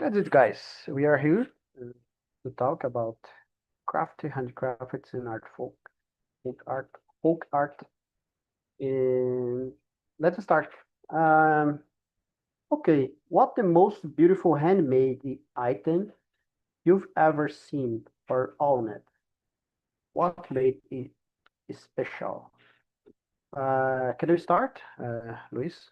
That's it, guys. We are here to talk about crafty handicrafts and art folk art, folk art. And let's start. Um, okay, what the most beautiful handmade item you've ever seen or owned? What made it special? Can we start, Luis?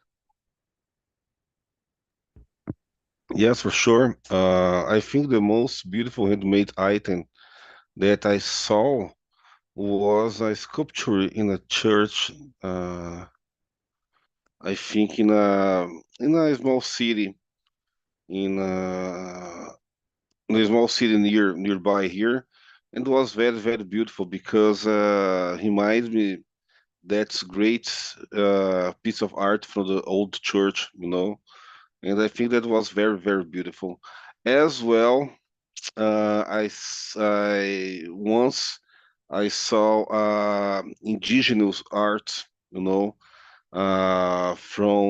Yes, for sure. I think the most beautiful handmade item that I saw was a sculpture in a church. Uh, I think in a small city in in a small city nearby here, and it was very beautiful because reminds me that's great piece of art from the old church, and I think that was very beautiful. As well, I once I saw indigenous art, from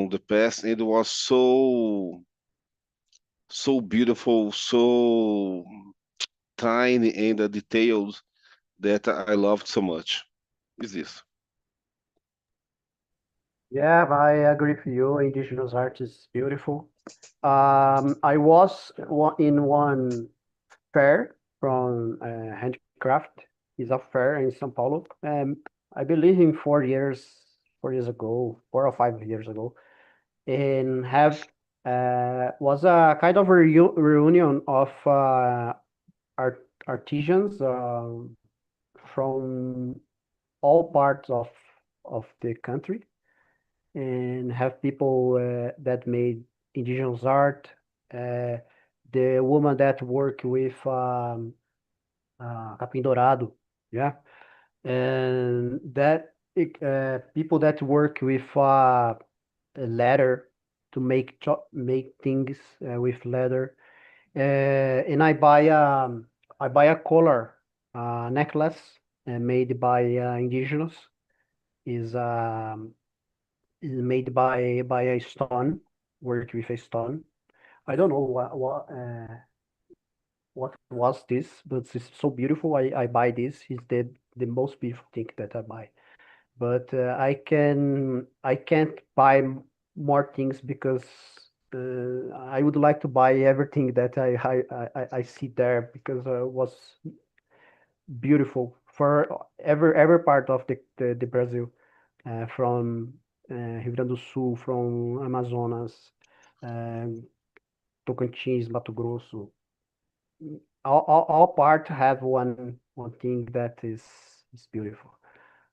the past, and it was so beautiful, so tiny and detailed that I loved so much. Is this? Yeah, I agree with you. Indigenous art is beautiful. I was in one fair from handicraft. Is a fair in São Paulo. I believe in 4 years ago, 4 or 5 years ago, and have was a kind of reunion of artisans from all parts of the country, and have people that made indigenous art. Uh, the woman that work with capim dourado, yeah, and that people that work with leather to make things with leather. And I buy a collar necklace made by indigenous. Is is made by a stone, worked with a stone. I don't know what was this, but it's so beautiful. I buy this. It's the most beautiful thing that I buy. But I can't buy more things because I would like to buy everything that I see there because it was beautiful for every part of the Brazil, from Rio Grande do Sul, from Amazonas, um, Tocantins, Mato Grosso. All part have one thing that is beautiful.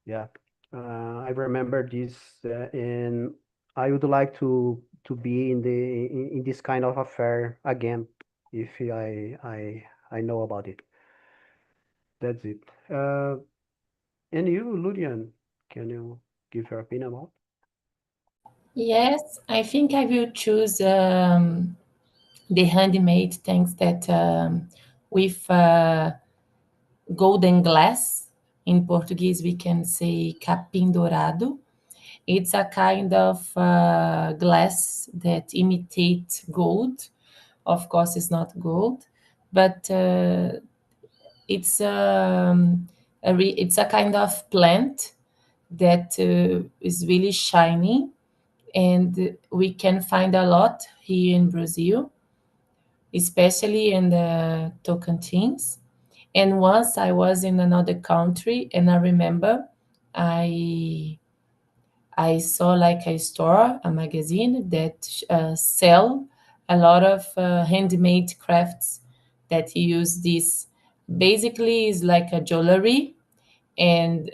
Yeah, I remember this, and I would like to be in this kind of affair again if I know about it. That's it. And you, Lulian, can you give your opinion about? Yes, I think I will choose the handmade things that with golden glass. In Portuguese, we can say capim dourado. It's a kind of glass that imitates gold. Of course, it's not gold, but it's it's a kind of plant that is really shiny, and we can find a lot here in Brazil, especially in the Tocantins. And once I was in another country, and I remember I I saw like a store, a magazine that sell a lot of handmade crafts that use this. Basically, is like a jewelry, and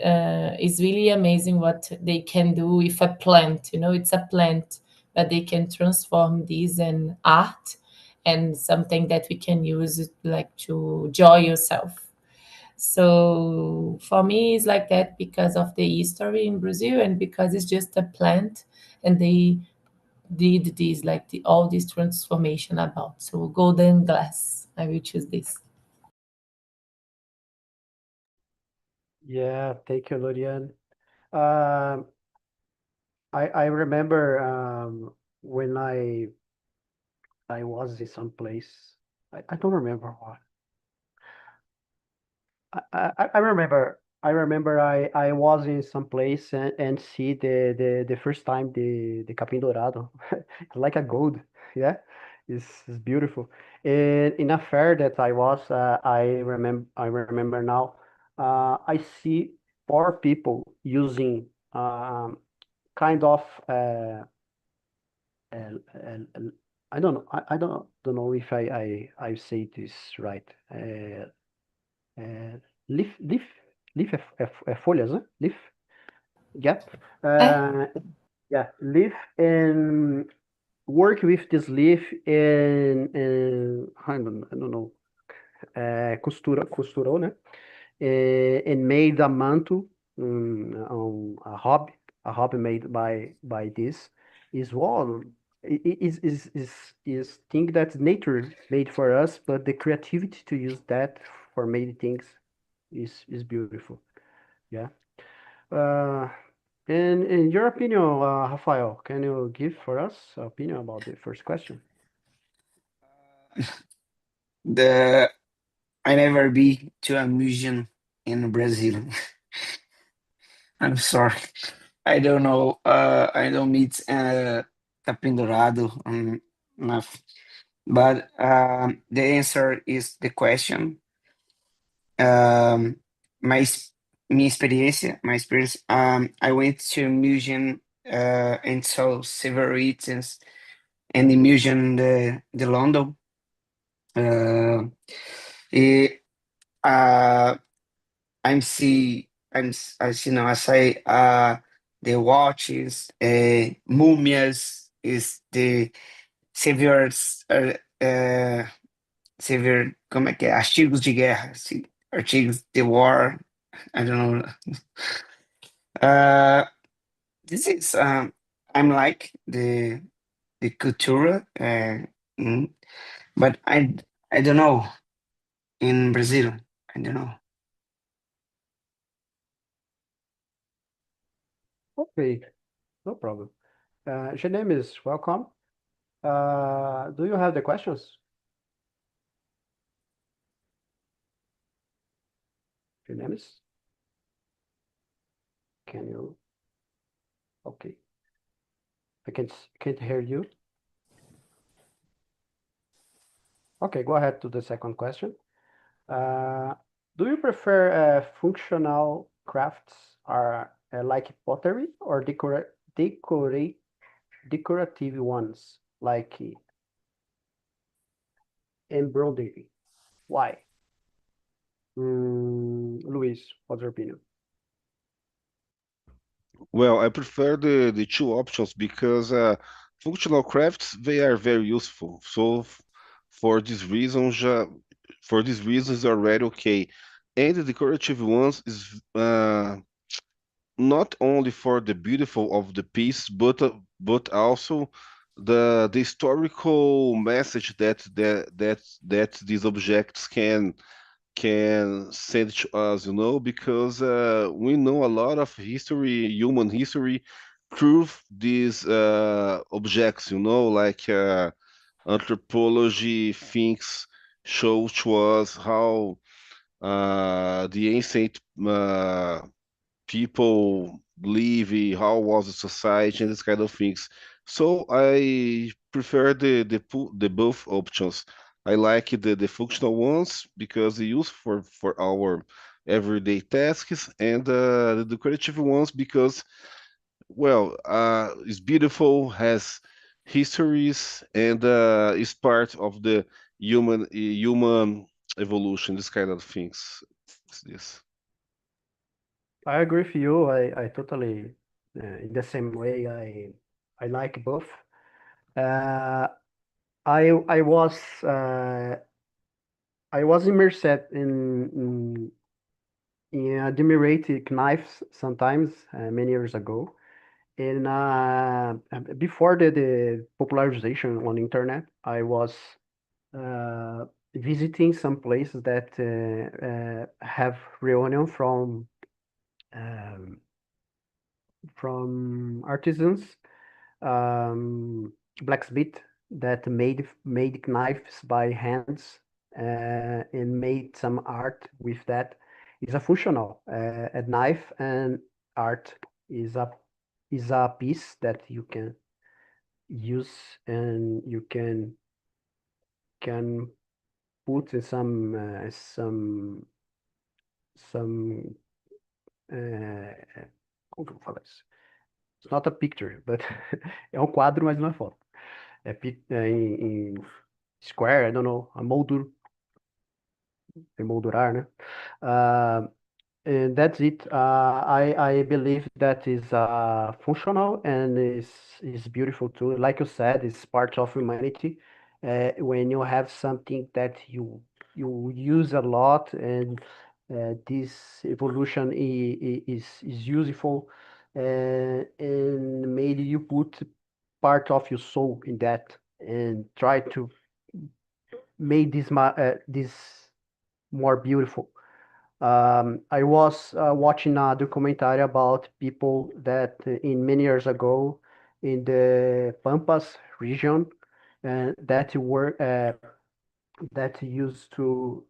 it's really amazing what they can do with a plant. You know, it's a plant, but they can transform this in art and something that we can use like to joy yourself. So for me, it's like that because of the history in Brazil and because it's just a plant, and they did this like all this transformation about. So golden glass, I will choose this. Yeah, thank you, Lulian. Um, I remember when I was in some place. I don't remember what. I remember. I was in some place and see the first time the capim dourado. It's like a gold. Yeah, it's beautiful. And in a fair that I was, I remember now. I see four people using kind of uh, uh, I don't know. I don't know if I say this right. É, leaf é folhas, né? Leaf, yeah. É, Yeah, leaf and work with this leaf and I don't know. Costurou, né? And made a manto, a hobby made by this is one is thing that nature made for us, but the creativity to use that for many things is beautiful. Yeah. Uh, and in your opinion, Rafael, can you give for us opinion about the first question? The I never be to a museum in Brazil. I'm sorry. I don't know. I don't meet Capim Dourado enough. But the answer is the question. Um, my ex- my experience. I went to a museum and saw several items in the museum the London. Uh, it, uh, I see now I say the watches, múmias is the saviors, savior, como é que é? Artigos de guerra, artigos de war, I don't know. Uh, this is I'm like the cultura, mm, but I don't know in Brazil. I don't know. Okay, no problem. Janemis, welcome. Do you have the questions? Janemis? Can you? Okay. I can't hear you. Okay, go ahead to the second question. Do you prefer functional crafts are like pottery or decorative ones like embroidery? Why? Luis, what's your opinion? Well, I prefer the two options because functional crafts they are very useful. So for this reason, for these reasons, they're already okay. And the decorative ones is not only for the beautiful of the piece, but also the historical message that these objects can send to us, because we know a lot of history, human history, through these objects, like anthropology thinks show to us how the ancient people live, how was the society, and this kind of things. So I prefer the both options. I like the functional ones because they use for our everyday tasks, and the decorative ones because well, it's beautiful, has histories, and is part of the human evolution. This kind of things. It's this. I agree with you. I totally in the same way. I like both. Uh, I was I was immersed in admirative knives sometimes many years ago. And before the popularization on internet, I was visiting some places that have reunion um, from artisans, um, blacksmith, that made knives by hands and made some art with that. Is a functional. A knife and art is a piece that you can use and you can put in some como que eu vou falar isso? It's not a picture, but é um quadro, mas não é foto. É em square, I don't know, a moldura, emoldurar, né? And that's it. I believe that is functional and is beautiful too. Like you said, it's part of humanity. When you have something that you use a lot, and this evolution is useful, and maybe you put part of your soul in that and try to make this more beautiful. I was watching a documentary about people that in many years ago in the Pampas region that were that used to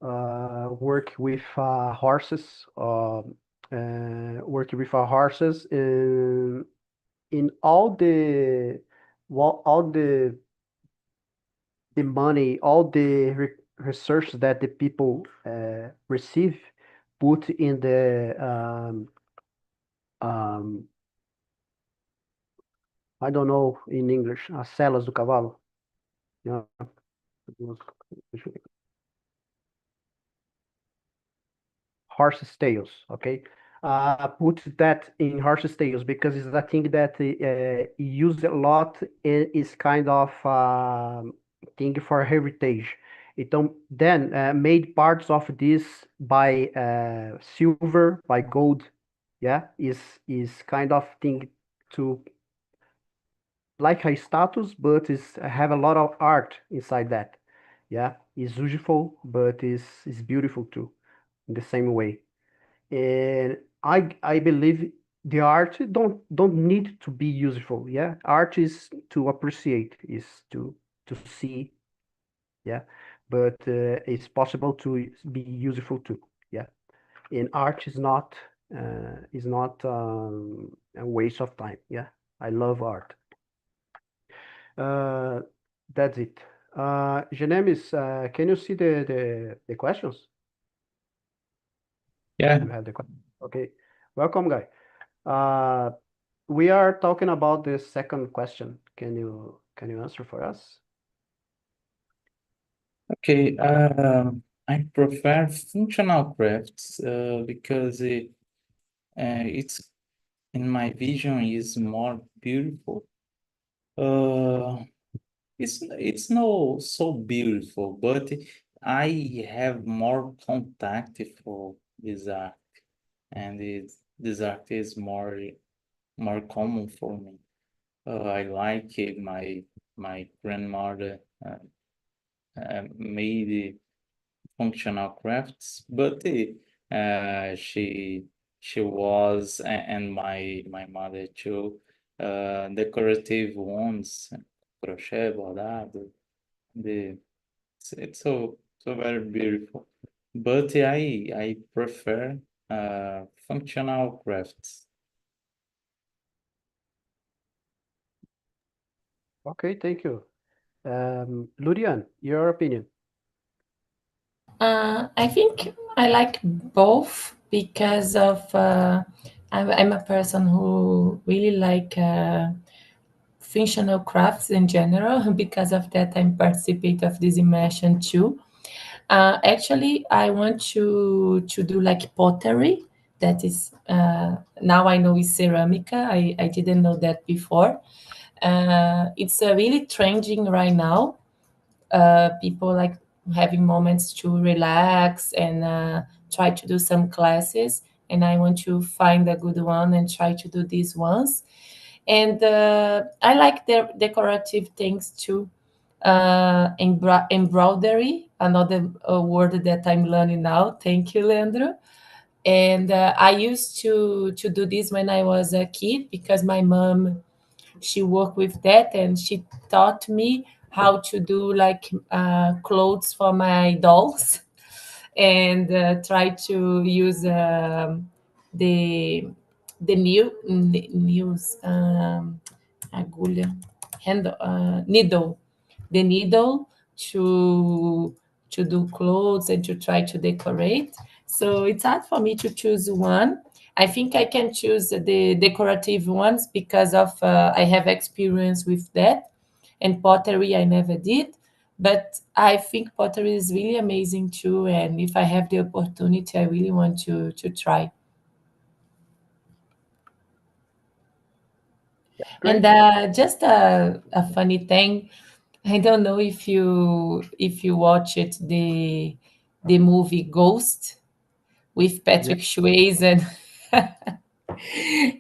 work with horses, work with horses in all the money, all the research that the people receive, put in the I don't know in English, as celas do cavalo. Yeah. Horses' tails, okay? Put that in horses' tails because it's a thing that used a lot and is kind of thing for heritage. Then made parts of this by silver, by gold, yeah, is kind of thing to like a status, but is have a lot of art inside that. Yeah, it's useful, but is beautiful too, in the same way. And I believe the art don't need to be useful. Yeah, art is to appreciate, is to see. Yeah, but it's possible to be useful too. Yeah, and art is not a waste of time. Yeah, I love art. Uh, that's it. Genemis, can you see the questions? Yeah. You have the question. Okay, welcome, guy. We are talking about the second question. Can you answer for us? Okay. I prefer functional crafts because it's in my vision is more beautiful. It's no so beautiful, but I have more contact for this art, and this art is more common for me. I like it. My grandmother made functional crafts, but she was and my mother too decorative ones, crochet, bordado. It's so very beautiful. But I prefer functional crafts. Okay, thank you. Lurian, your opinion. I think I like both because of I'm a person who really like functional crafts in general. Because of that, I participate of this immersion too. Actually, I want to do like pottery. That is now I know is ceramica. I didn't know that before. It's really trending right now. People like having moments to relax and try to do some classes. And I want to find a good one and try to do these ones. And I like the decorative things too. Embroidery, another word that I'm learning now. Thank you, Leandro. And I used to do this when I was a kid because my mom she worked with that, and she taught me how to do like clothes for my dolls, and try to use the news agulha handle needle, the needle to do clothes and to try to decorate. So it's hard for me to choose one. I think I can choose the decorative ones because of I have experience with that, and pottery I never did. But I think pottery is really amazing too, and if I have the opportunity, I really want to try. Great. And just a funny thing, I don't know if you watch it, the movie Ghost with Yeah. Patrick Swayze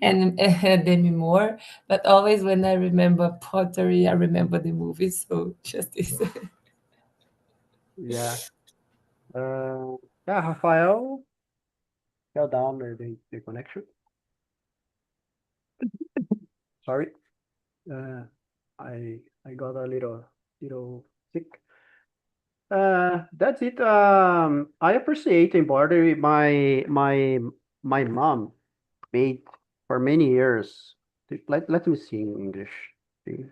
and Demi Moore. But always when I remember pottery, I remember the movie. So just this. Yeah. Yeah, Rafael fell down the connection. Sorry. Uh, I got a little sick. That's it. I appreciate embroidery. My mom made for many years. Let me see in English. See.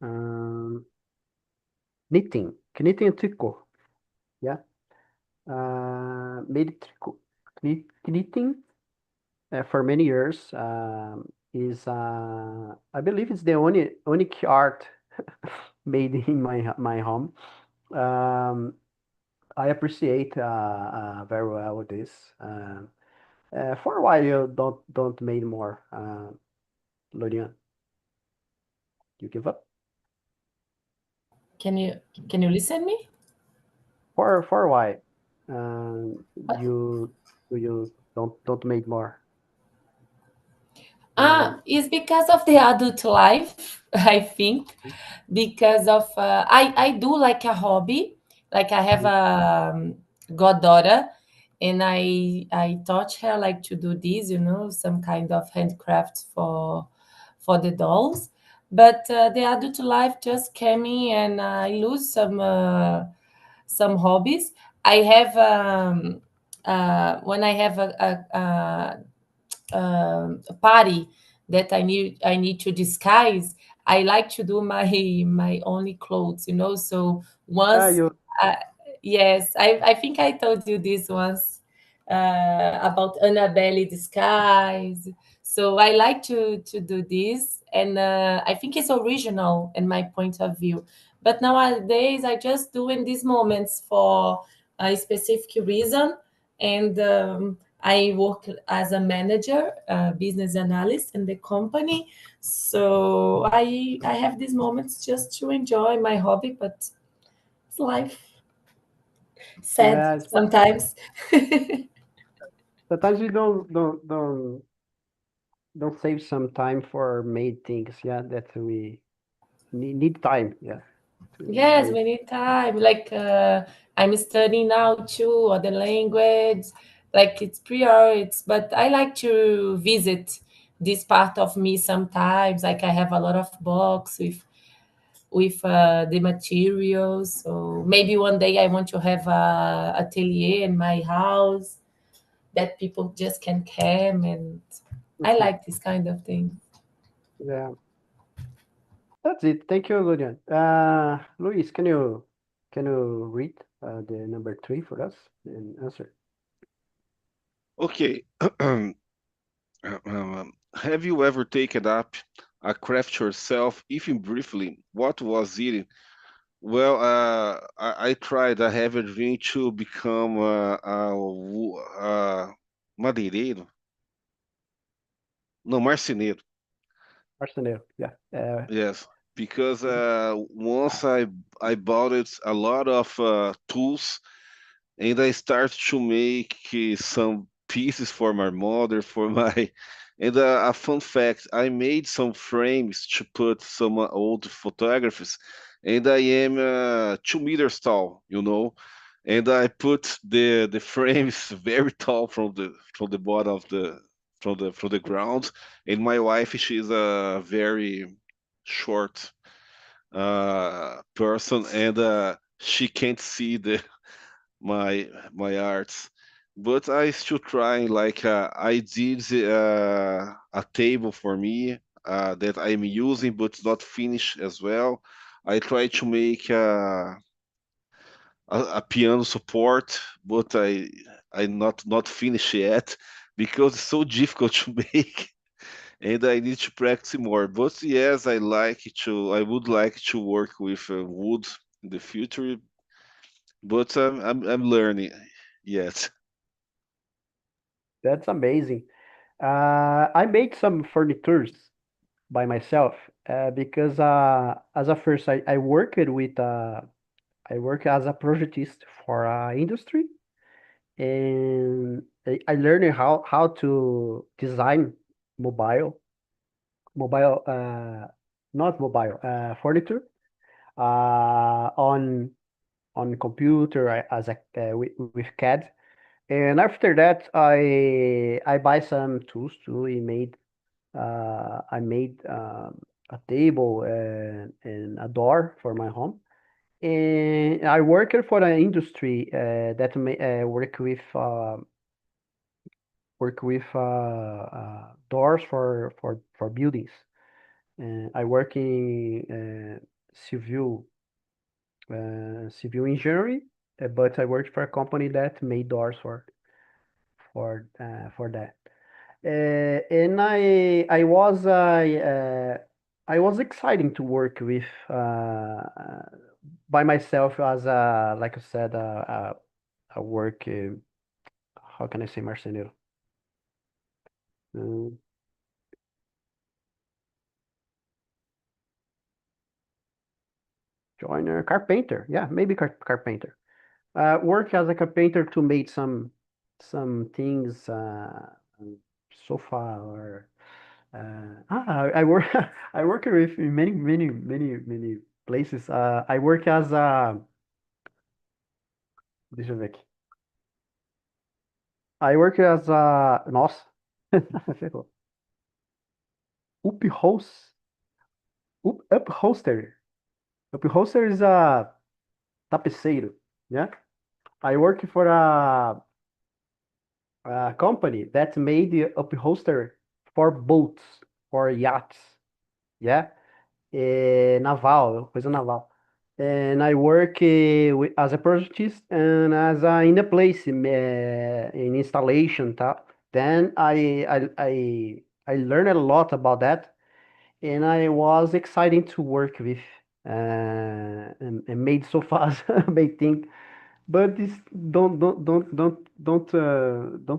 Um, knitting and tricot. Yeah. Made tricot, knitting for many years. Is I believe it's the only unique art made in my home. Um, I appreciate very well this. For a while, you don't made more. Lorian, you give up Can you can you listen me? for a while. What? You don't make more. Um, It's because of the adult life, I think. Because of I do like a hobby. Like I have a goddaughter, and I taught her like to do this, some kind of handcraft for the dolls. But the adult life just came in, and I lose some hobbies. I have when I have a party that I need to disguise. I like to do my only clothes, So once, you uh, yes, I think I told you this once about Annabelle disguise. So I like to do this, and I think it's original in my point of view. But nowadays, I just do in these moments for a specific reason, and I work as a manager, business analyst in the company. So I have these moments just to enjoy my hobby, but it's life. Sad yeah. sometimes. Sometimes we don't save some time for made things. Yeah, that we need time. Yeah, to Yes, make. we need time. Like I'm studying now too, other language. Like it's priorities, but I like to visit this part of me sometimes. Like I have a lot of books with the materials. So maybe one day I want to have a atelier in my house that people just can come, and I Mhm. like this kind of thing. Yeah, that's it. Thank you, Lulian. Luis, can you read the number three for us and answer? Okay. Have you ever taken up a craft yourself, even briefly? What was it? Well, I tried. I have a dream to become madeireiro. No, marceneiro. Marceneiro. Yeah. Yes, because once I bought it a lot of tools, and I started to make some pieces for my mother, for my. And a fun fact, I made some frames to put some old photographies, and I am 2 meters tall, and I put the frames very tall from the bottom of the from the ground. And my wife, she's a very short person, and she can't see the my arts. But I still try. Like I did a table for me that I'm using, but it's not finished as well. I try to make a piano support, but I not finished yet because it's so difficult to make, and I need to practice more. But yes, I would like to work with wood in the future, but I'm learning yet. That's amazing. I made some furnitures by myself because as a first I worked with I work as a projectist for industry, and I learned how to design mobile mobile not mobile furniture on computer as a with CAD. And after that, I buy some tools too. I made a table and a door for my home. And I worked for an industry that work with doors for buildings. And I work in civil civil engineering, but I worked for a company that made doors for that. And I was exciting to work with by myself as a like I said a work how can I say marceneiro? Um, joiner, carpenter. Yeah, maybe carpenter. Work as a carpenter to make some things, sofa or I work I work with in many places. I work as a deixa eu ver aqui. I work as a nossa, ferrou. Upholster. Upholster. Upholster is a tapeceiro. Yeah. I work for a company that made the upholster for boats, for yachts. Yeah. Naval, coisa naval. And I work as a projectist and as in the place in installation. Then I learned a lot about that, and I was exciting to work with and made sofas, made things. But this don't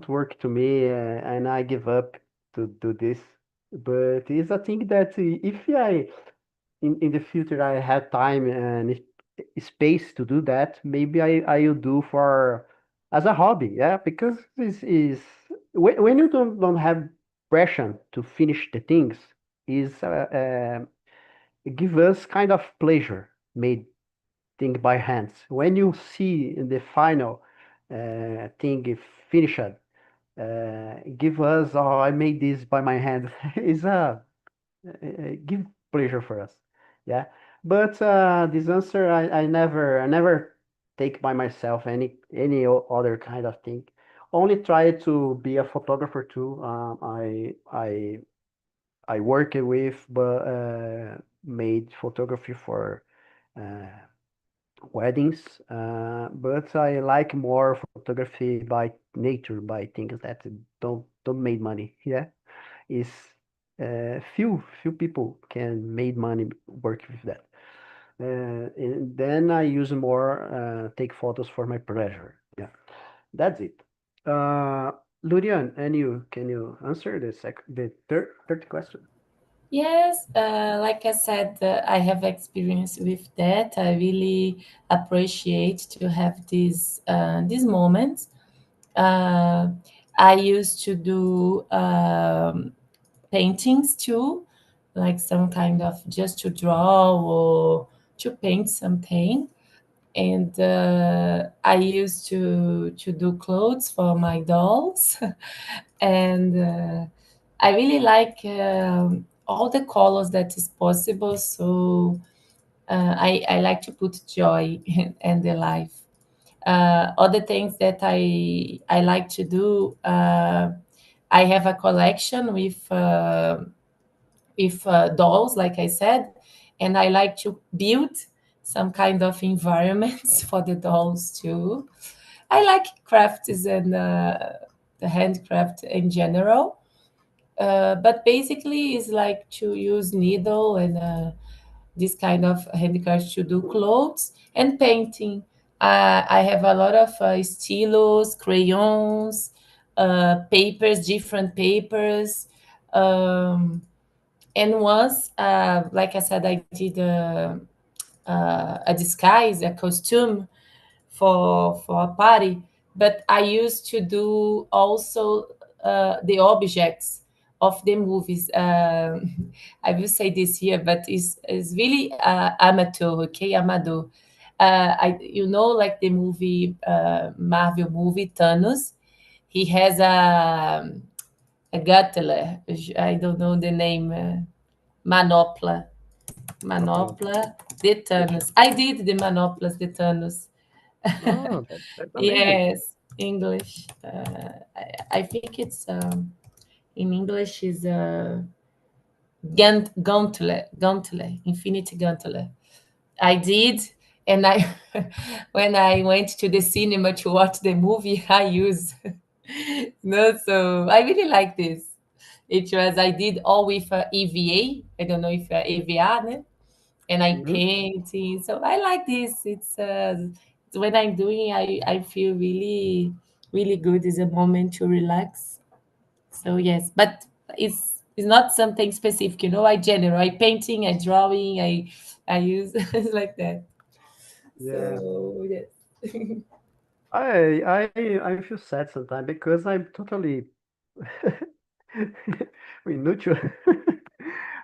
work to me, and I give up to do this. But it's a thing that if I in the future I have time and space to do that, maybe I will do for as a hobby, yeah, because this is when you don't have pressure to finish the things, is give us kind of pleasure made thing by hands. When you see the final thing finished, give us, oh, I made this by my hand. Is a give pleasure for us. Yeah. But this answer I never take by myself any other kind of thing. Only try to be a photographer too. I work with but made photography for uh, weddings, but I like more photography by nature, by things that don't make money. Yeah, is few people can make money work with that. And then I use more take photos for my pleasure. Yeah, that's it. Uh, Lurian, and you can you answer the third question? Yes, like I said, I have experience with that. I really appreciate to have these moments. Uh, I used to do paintings too, like some kind of just to draw or to paint something. And I used to do clothes for my dolls. and I really like all the colors that is possible. So I like to put joy in the life. Other things that I like to do. I have a collection with dolls, like I said, and I like to build some kind of environments for the dolls too. I like crafts and the handcraft in general, but basically it's like to use needle and this kind of handicrafts to do clothes and painting. I have a lot of stilos, crayons, papers, different papers. Um, and once, like I said, I did a disguise, a costume for a party, but I used to do also the objects of the movies. I will say this here, but it's really amateur, okay, amador. Like the movie Marvel movie Thanos. He has a Gatler. I don't know the name. Manopla. Manopla de Thanos. I did the Manoplas de Thanos. Oh, that's amazing. Yes, English. I think it's in English is gauntlet, infinity gauntlet. I did, and I when I went to the cinema to watch the movie, I used no. So I really like this. It was I did all with EVA. I don't know if EVA, né? And I Mhm. painting. So I like this. It's when I'm doing, I feel really good. It's a moment to relax. So yes, but it's not something specific, I general. I painting, I drawing, I use it's like that. Yeah. So yes. I feel sad sometimes because I'm totally neutral.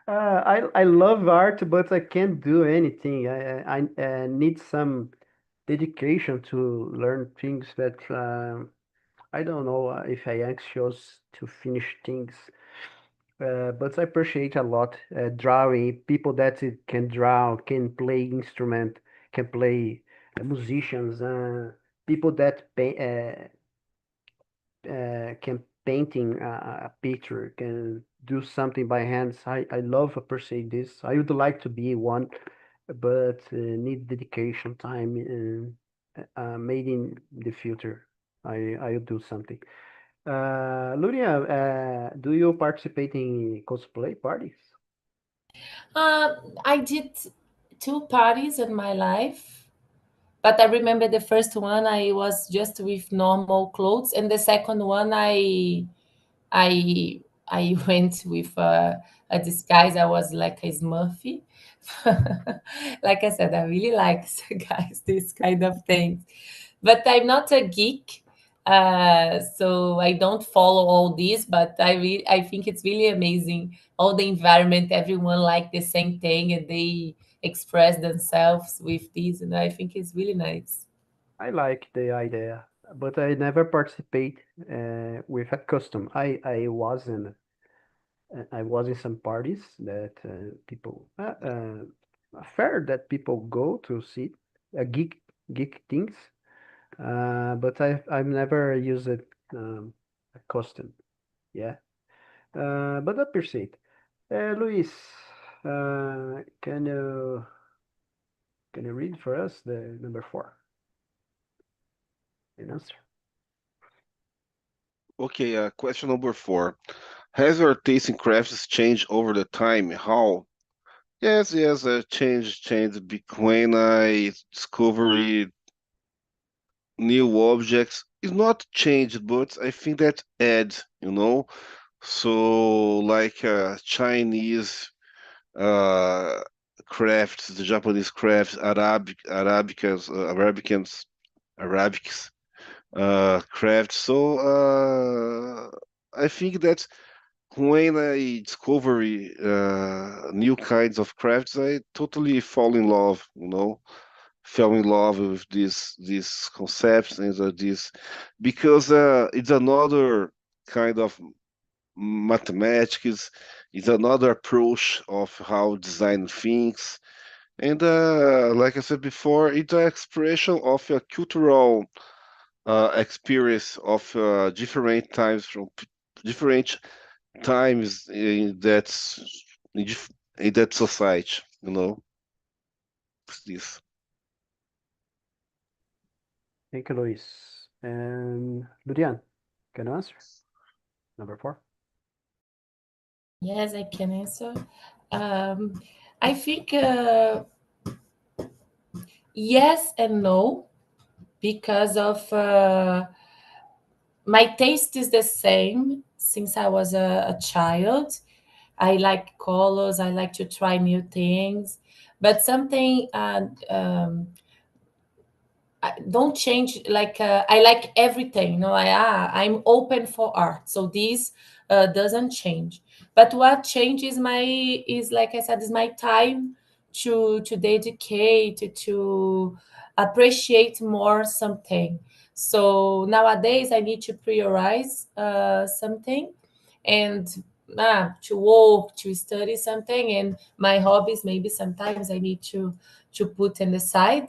I love art, but I can't do anything. I need some dedication to learn things that I don't know if I anxious to finish things. But I appreciate a lot drawing. People that can draw, can play instrument, can play musicians. People that can painting a picture, can do something by hands. I love appreciate this. I would like to be one, but need dedication, time, and maybe in the future I will do something. Luria, do you participate in cosplay parties? I did two parties in my life, but I remember the first one I was just with normal clothes, and the second one I I went with a disguise. I was like a Smurfy. Like I said, I really like guys this kind of things, but I'm not a geek, so I don't follow all this. But I think it's really amazing. All the environment, everyone like the same thing, and they express themselves with this, and I think it's really nice. I like the idea, but I never participate with a custom. I was in some parties that people a fair that people go to see geek things, but I've never used it a custom. Yeah, but I appreciate. Luis, can you read for us the number four? An answer. Okay, question number 4. Has your taste in crafts changed over the time? How? Yes, changed when I discovered new objects. It's not changed, but I think that add. So like Chinese uh crafts, the Japanese crafts, Arabics crafts. So I think that when I discover new kinds of crafts, I totally fall in love. Fell in love with these concepts and this because it's another kind of mathematics. It's another approach of how design thinks. And like I said before, it's an expression of a cultural experience of different times different times in, in that society. You know, it's this. Thank you, Luis. And Ludian, can you answer? Number 4. Yes, I can answer. I think yes and no, because of my taste is the same since I was a child. I like colors, I like to try new things, but something don't change. Like I like everything, I'm open for art, so this doesn't change. But what changes my is, like I said, is my time to dedicate to appreciate more something. So nowadays I need to prioritize something, and to work, to study something, and my hobbies maybe sometimes I need to put in the side.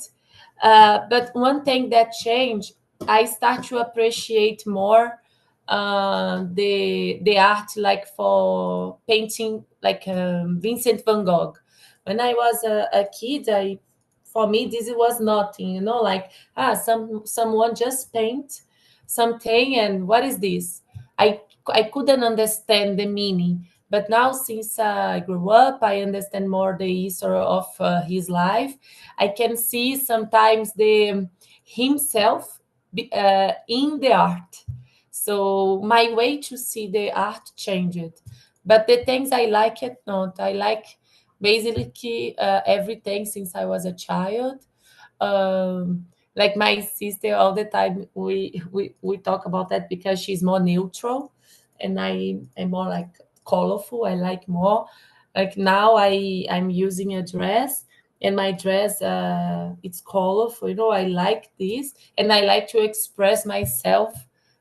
But one thing that changed, I start to appreciate more the art, like for painting, like Vincent van Gogh. When I was a kid, for me this was nothing, like someone just paint something, and what is this? I couldn't understand the meaning. But now, since I grew up, I understand more the history of his life. I can see sometimes the himself in the art. So my way to see the art changed. But the things I like it not. I like basically everything since I was a child. Like my sister, all the time we talk about that, because she's more neutral and I am more like colorful. I like more, like now I'm using a dress, and my dress it's colorful, I like this, and I like to express myself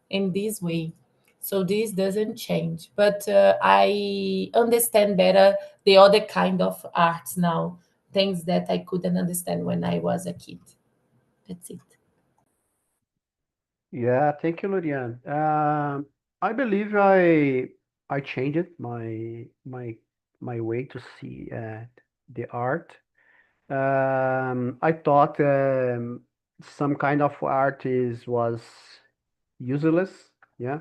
in this way. So this doesn't change, but I understand better the other kind of arts now, things that I couldn't understand when I was a kid. That's it. Yeah, thank you, Ludian. I believe I changed my way to see the art. I thought some kind of art is was useless. Yeah,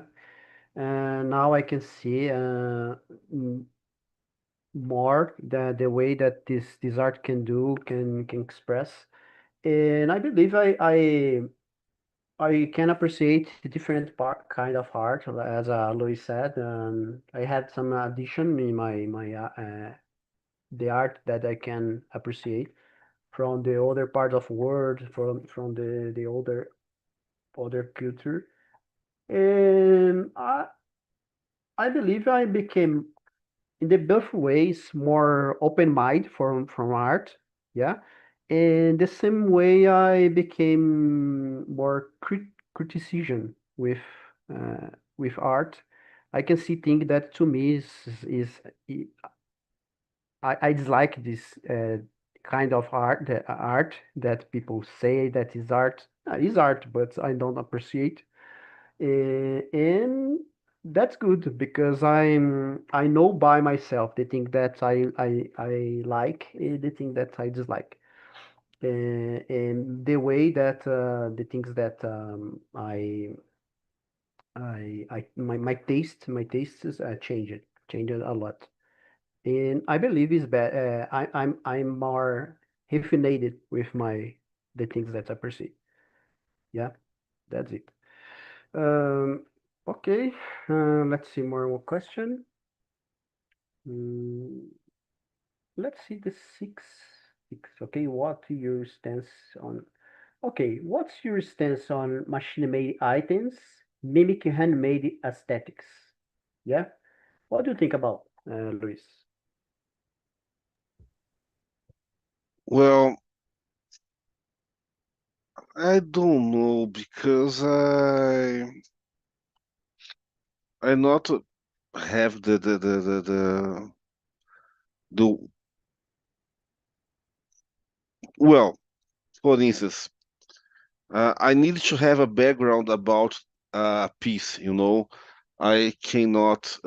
and now I can see m- more the way that this art can express. And I believe I can appreciate the different kind of art, as Louis said. I had some addition in my the art that I can appreciate from the other part of world, from the other culture. And I believe I became, in the both ways, more open mind from art. Yeah, and the same way I became more criticism with art. I can see things that to me is I dislike this kind of art that people say that is art. Is art, but I don't appreciate. And that's good because I know by myself the thing that I like, the thing that I dislike, and the way that the things that my tastes changed a lot, and I believe it's bad. I'm more refined with my the things that I perceive. Yeah, that's it. Um, okay, let's see more question. Mm, let's see the six. Okay, what your stance on? Okay, what's your stance on machine-made items mimic handmade aesthetics? Yeah, what do you think about, Luis? Well, I don't know because I not have the well, for instance, I need to have a background about a piece, you know. I cannot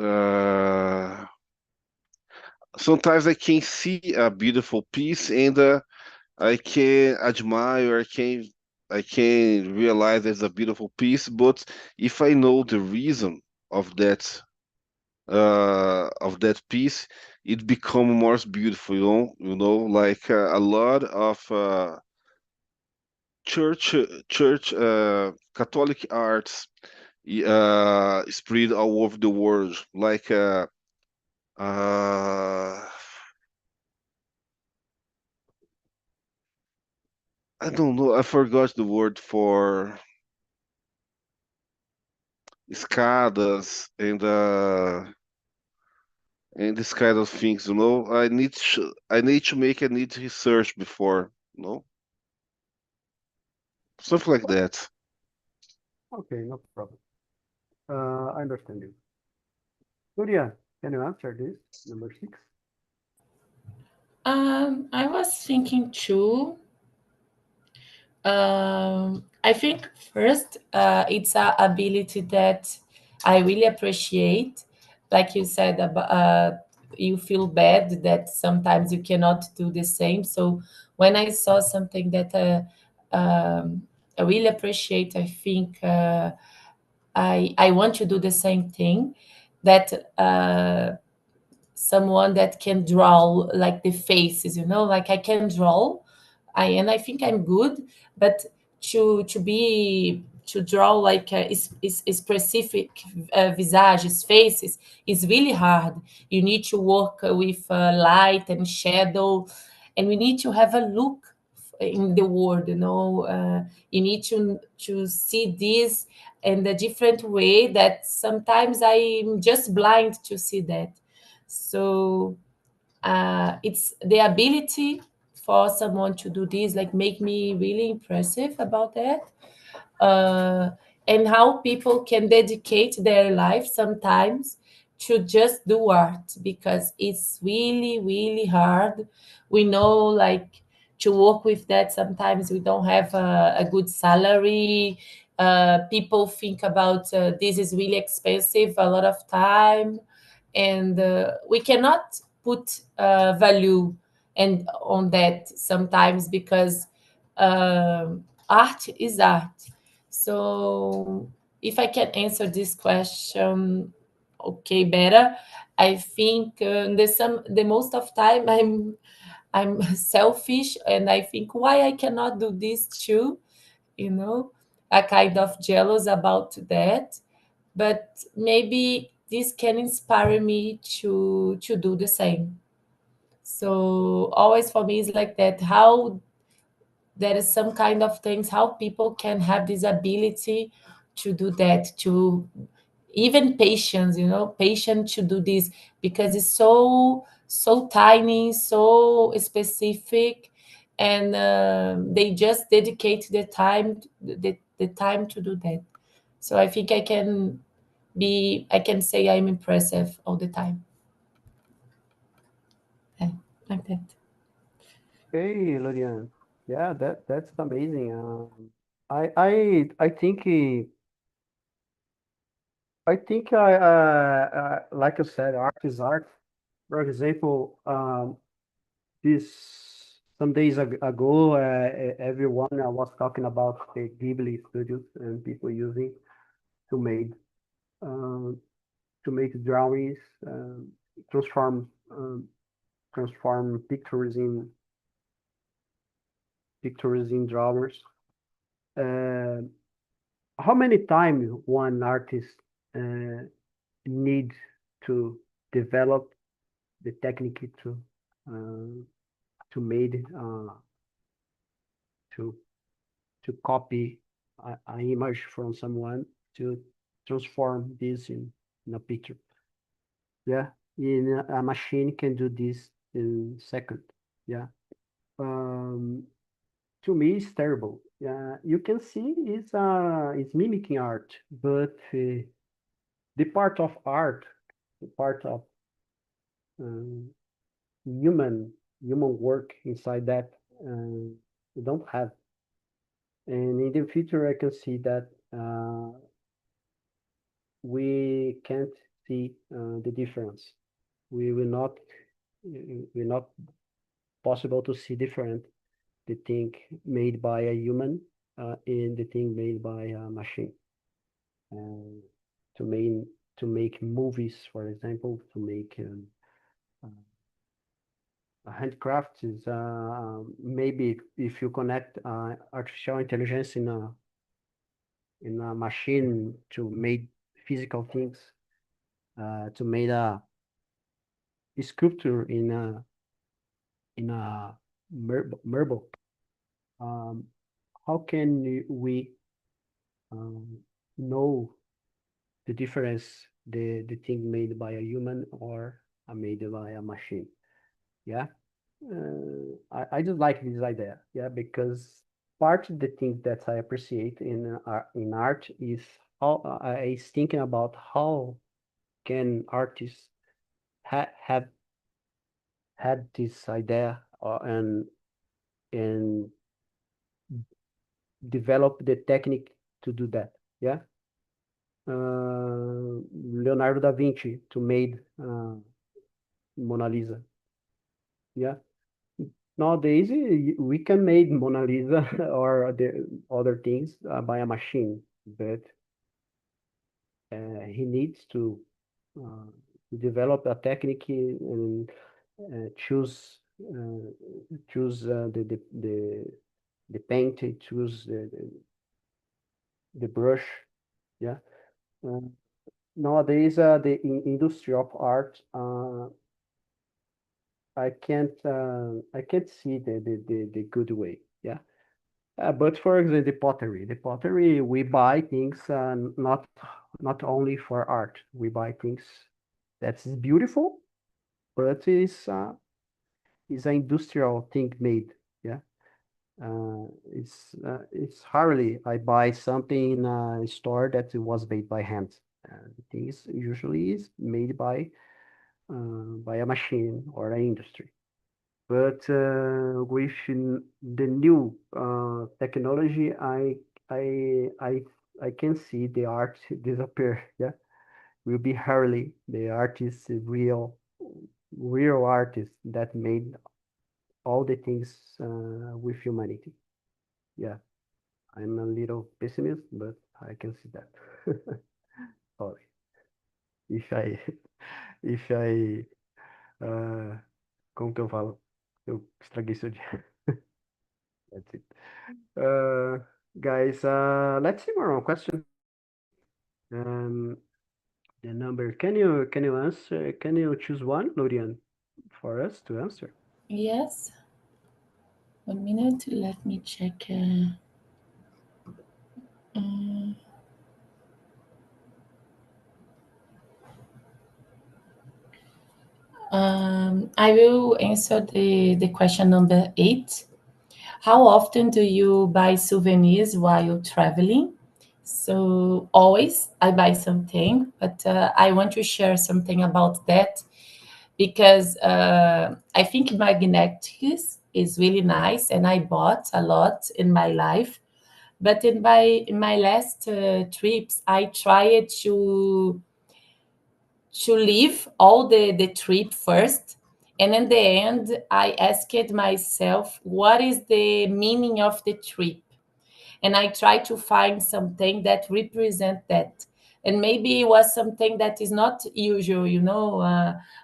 sometimes I can see a beautiful piece and I can admire, I can realize it's a beautiful piece, but if I know the reason of that piece, it become more beautiful, you know, like a lot of church Catholic arts spread all over the world, like uh, I don't know, I forgot the word for escadas and this kind of things, you know. I need to make a need research before, you know, something like that. Okay, no problem. I understand you. Julia, can you answer this? Number 6. I was thinking too. I think first, it's a ability that I really appreciate. Like you said, you feel bad that sometimes you cannot do the same. So when I saw something that I really appreciate, I think I want to do the same thing. That someone that can draw like the faces, like I can draw. I think I'm good, but to draw like specific visages, faces, is really hard. You need to work with light and shadow, and we need to have a look in the world. You need to see this in a different way that sometimes I'm just blind to see that. So it's the ability for someone to do this, like, make me really impressive about that. uh, and how people can dedicate their life sometimes to just do art, because it's really really hard. We know, like, to work with that, sometimes we don't have a good salary. People think about this is really expensive, a lot of time, and we cannot put value and on that sometimes, because art is art. So if I can answer this question, okay, better. I think the most of time I'm selfish, and I think why I cannot do this too. You know, I kind of jealous about that, but maybe this can inspire me to do the same. So always for me is like that, how there is some kind of things, how people can have this ability to do that, to even patience, patience to do this, because it's so tiny, so specific, and they just dedicate the time to do that. So I think I can say I'm impressive all the time. Yeah, like that. Hey, Lorian. Yeah, that's amazing. I think like you said, art is art. For example, this some days ago, everyone was talking about the Ghibli studios and people using to make um, to make drawings, transform transform pictures in drawings. Uh, how many times one artist uh, need to develop the technique uh, to made to copy an image from someone to transform this in a picture. Yeah, in a machine can do this in second. Yeah. Um, to me, it's terrible. Yeah, you can see it's mimicking art, but the part of art, the part of human work inside that, we don't have. And in the future, I can see that we can't see the difference. We will not, we're not possible to see different the thing made by a human and the thing made by a machine. To make movies, for example, to make handcrafts is maybe if you connect artificial intelligence in a machine to make physical things, to make a sculpture in a marble. How can we know the difference, the thing made by a human or made by a machine? Yeah, I just like this idea. Yeah, because part of the thing that I appreciate in art is how I is thinking about how can artists have had this idea and develop the technique to do that. Yeah, Leonardo da Vinci to made Mona Lisa. Yeah, nowadays we can make Mona Lisa or the other things by a machine, but he needs to develop a technique and choose the paint, choose the brush. Yeah. Nowadays, the industry of art, I can't see the good way. Yeah. But for example, the pottery, we buy things not only for art. We buy things that's beautiful, but is an industrial thing made. Yeah. It's hardly I buy something in a store that was made by hand. Things usually is made by a machine or an industry. But with the new technology, I can see the art disappear. Yeah, will be hardly the artists, real artists that made all the things with humanity. Yeah, I'm a little pessimist, but I can see that. Sorry if I if I como que eu falo? Eu estraguei seu dia. That's it. Guys, let's see more on question. The number. Can you answer? Can you choose one, Lorian, for us to answer? Yes. 1 minute. Let me check. I will answer the question number 8. How often do you buy souvenirs while traveling? So always I buy something, but I want to share something about that because I think magnetics is really nice, and I bought a lot in my life. But in my last trips, I tried to leave all the trip first. And in the end, I asked myself, what is the meaning of the trip? And I try to find something that represent that. And maybe it was something that is not usual,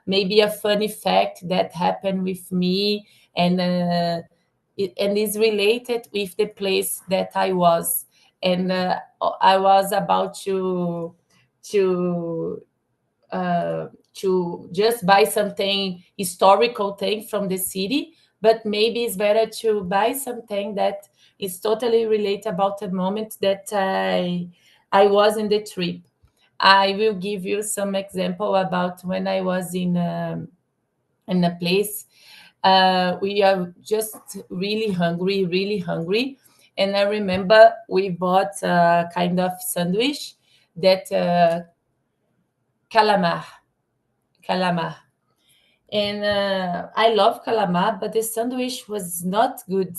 maybe a funny fact that happened with me, and and is related with the place that I was. And I was about to to just buy something historical thing from the city, but maybe it's better to buy something that is totally related about the moment that I was in the trip. I will give you some example about when I was in a place. We are just really hungry. And I remember we bought a kind of sandwich that calamar. And I love calamar, but the sandwich was not good.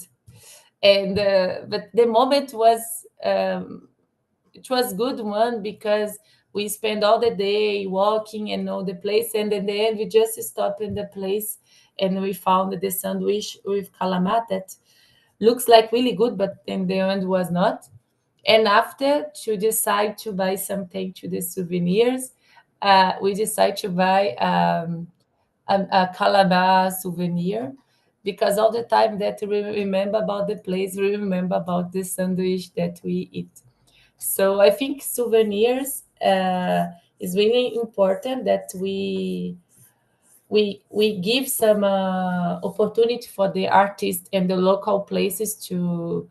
And but the moment was it was good one because we spent all the day walking and know the place, and in the end we just stopped in the place and we found the sandwich with calamar that looks like really good, but in the end was not. And after to decide to buy something to the souvenirs, we decide to buy a calamar souvenir because all the time that we remember about the place, we remember about the sandwich that we eat. So I think souvenirs is really important that we give some opportunity for the artists and the local places to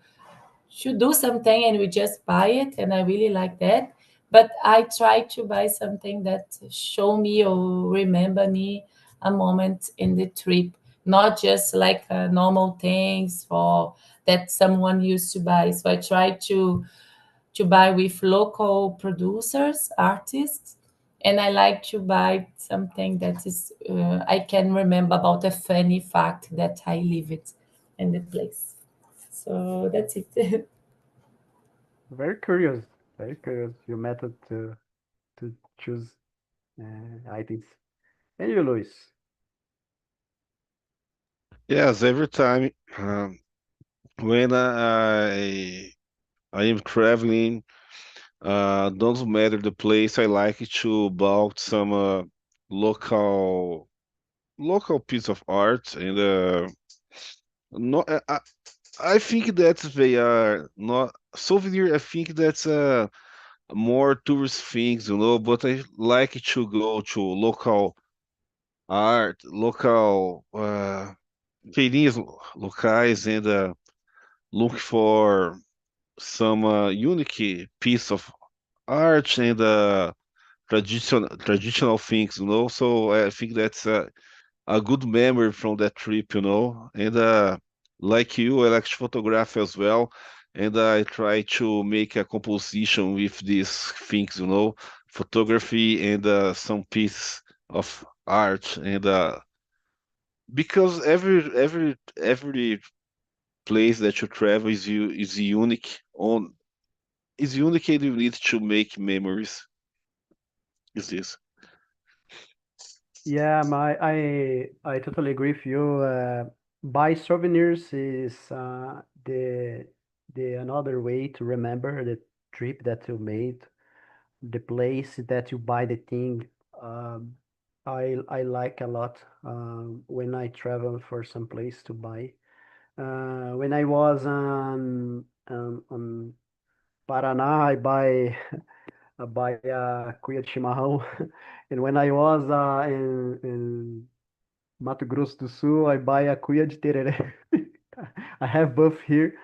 do something and we just buy it, and I really like that. But I try to buy something that show me or remember me a moment in the trip, not just like normal things for that someone used to buy. So I try to buy with local producers, artists, and I like to buy something that is I can remember about a funny fact that I live it in the place. So that's it. Very curious. Very curious. Your method to choose items. And you, Luis? Yes, every time when I am traveling, doesn't matter the place, I like to buy some local piece of art and no, I think that they are not souvenir. I think that's more tourist things, But I like to go to local art, local feirinhas locais and look for some unique piece of art and traditional things, So I think that's a good memory from that trip, And like you, I like to photograph as well, and I try to make a composition with these things, photography and some piece of art, and because every place that you travel is unique and you need to make memories. Is this? Yeah, I totally agree with you. Buy souvenirs is the another way to remember the trip that you made, the place that you buy the thing. Um, I like a lot when I travel for some place to buy. When I was on Paraná, I buy a cuia de chimarrão, and when I was in Mato Grosso do Sul, I buy a cuia de tereré. I have both here.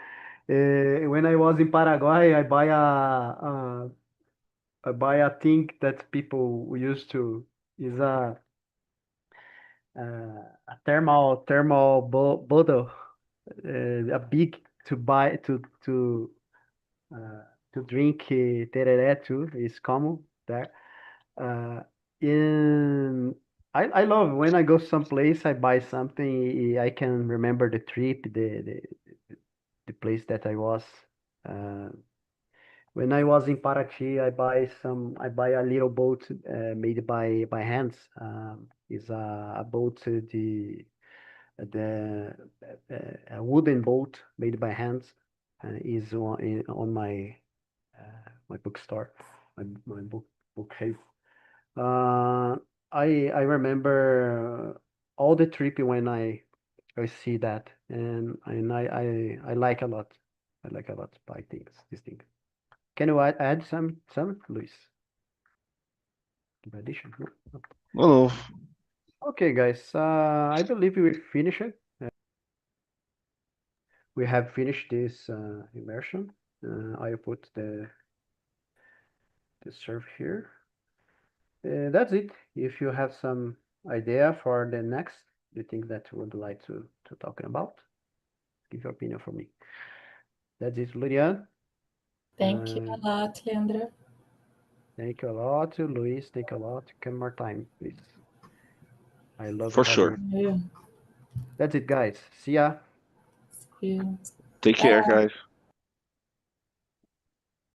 When I was in Paraguay, I buy a thing that people used to is a thermal bottle, a big to buy uh, to drink tereré too is common there. Uh, in I love when I go someplace, I buy something, I can remember the trip, the place that I was. Uh, when I was in Paraty, I buy a little boat made by hands. It's a boat, the a wooden boat made by hands. Is on my bookstore, my book cave. Uh, I remember all the trip when I see that, and I like a lot. I like a lot buy things, these things. Can you add some, Luis? Addition? No? No, no. Okay, guys. I believe we finished it. We have finished this immersion. I put the serve here. That's it. If you have some idea for the next, you think that you would like to talk about, give your opinion for me. That's it, Lilian. Thank you a lot, Leandro. Thank you a lot, Luis. Thank you a lot. Come more time, please. I love For having sure. you. Yeah. That's it, guys. See ya. Yeah. Take care, guys.